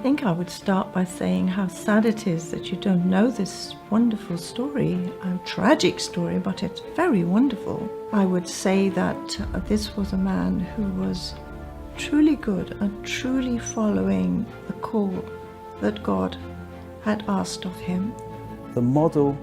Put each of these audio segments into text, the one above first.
think I would start by saying how sad it is that you don't know this wonderful story, a tragic story, but it's very wonderful. I would say that this was a man who was truly good and truly following the call that God had asked of him. The model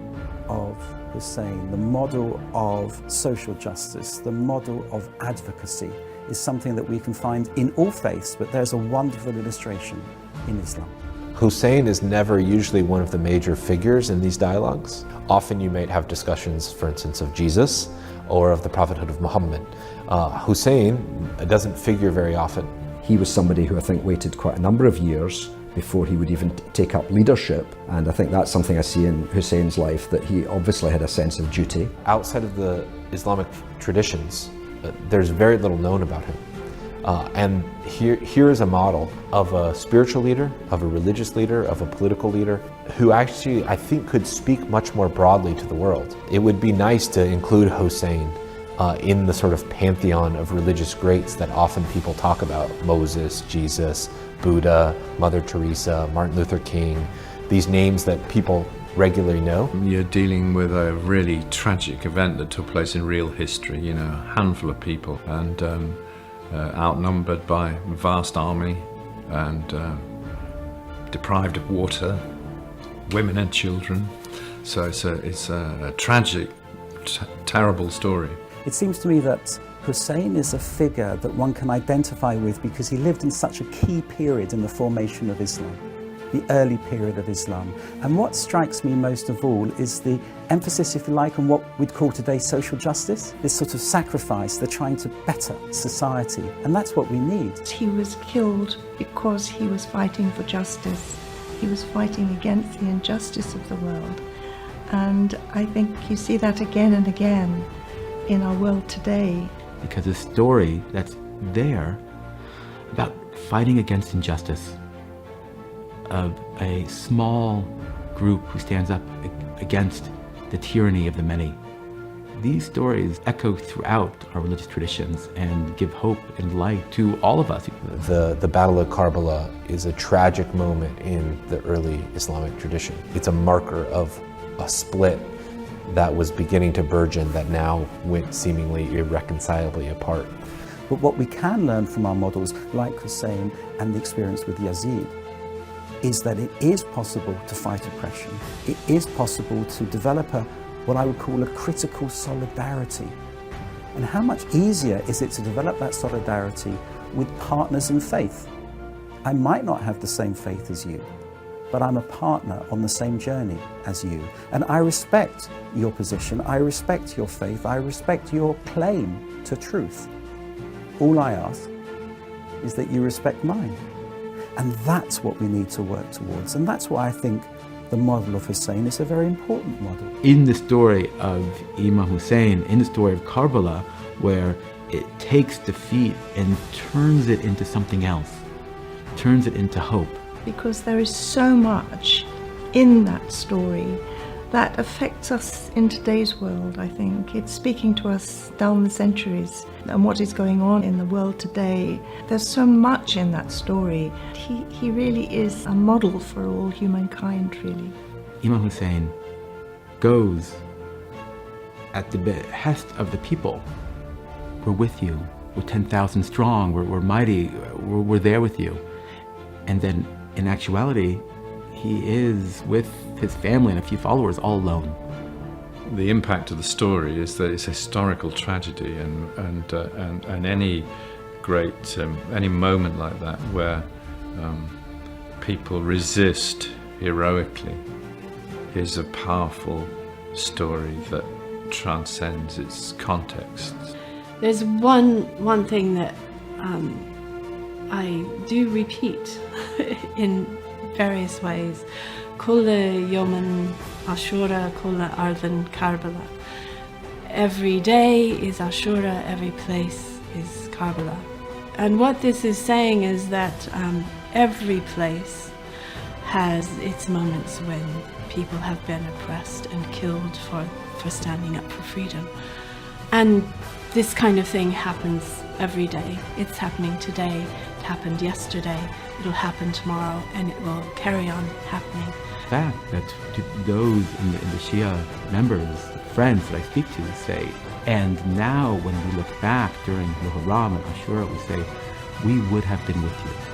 of Husayn, the model of social justice, the model of advocacy is something that we can find in all faiths, but there's a wonderful illustration in Islam. Husayn is never usually one of the major figures in these dialogues. Often you might have discussions, for instance, of Jesus or of the prophethood of Muhammad. Husayn doesn't figure very often. He was somebody who I think waited quite a number of years before he would even take up leadership, and I think that's something I see in Husayn's life, that he obviously had a sense of duty. Outside of the Islamic traditions, there's very little known about him. And here is a model of a spiritual leader, of a religious leader, of a political leader, who actually, I think, could speak much more broadly to the world. It would be nice to include Husayn in the sort of pantheon of religious greats that often people talk about. Moses, Jesus, Buddha, Mother Teresa, Martin Luther King, these names that people regularly know. You're dealing with a really tragic event that took place in real history, you know, a handful of people, and outnumbered by a vast army, and deprived of water, women and children. So it's a tragic, terrible story. It seems to me that Husayn is a figure that one can identify with because he lived in such a key period in the formation of Islam, the early period of Islam. And what strikes me most of all is the emphasis, if you like, on what we'd call today social justice, this sort of sacrifice, they're trying to better society, and that's what we need. He was killed because he was fighting for justice. He was fighting against the injustice of the world. And I think you see that again and again in our world today. Because the story that's there about fighting against injustice, of a small group who stands up against the tyranny of the many. These stories echo throughout our religious traditions and give hope and light to all of us. The Battle of Kerbala is a tragic moment in the early Islamic tradition. It's a marker of a split that was beginning to burgeon that now went seemingly irreconcilably apart. But what we can learn from our models like Husayn and the experience with Yazid is that it is possible to fight oppression. It is possible to develop what I would call a critical solidarity. And how much easier is it to develop that solidarity with partners in faith? I might not have the same faith as you, but I'm a partner on the same journey as you. And I respect your position, I respect your faith, I respect your claim to truth. All I ask is that you respect mine. And that's what we need to work towards. And that's why I think the model of Husayn is a very important model. In the story of Imam Hussain, in the story of Kerbala, where it takes defeat and turns it into something else, turns it into hope. Because there is so much in that story that affects us in today's world, I think. It's speaking to us down the centuries and what is going on in the world today. There's so much in that story. He really is a model for all humankind, really. Imam Hussain goes at the behest of the people. We're with you. We're 10,000 strong. We're mighty. We're there with you. And then, in actuality, he is with his family and a few followers all alone. The impact of the story is that it's a historical tragedy, and any great any moment like that where people resist heroically is a powerful story that transcends its context. There's one thing that I do repeat in various ways. Kulla Yoman Ashura, Kulla Ardan Kerbala. Every day is Ashura, every place is Kerbala. And what this is saying is that every place has its moments when people have been oppressed and killed for standing up for freedom. And this kind of thing happens every day. It's happening today. It happened yesterday, it'll happen tomorrow, and it will carry on happening. The fact that to those in the Shia members, friends that I speak to say, and now when we look back during Muharram and Ashura, we say, we would have been with you.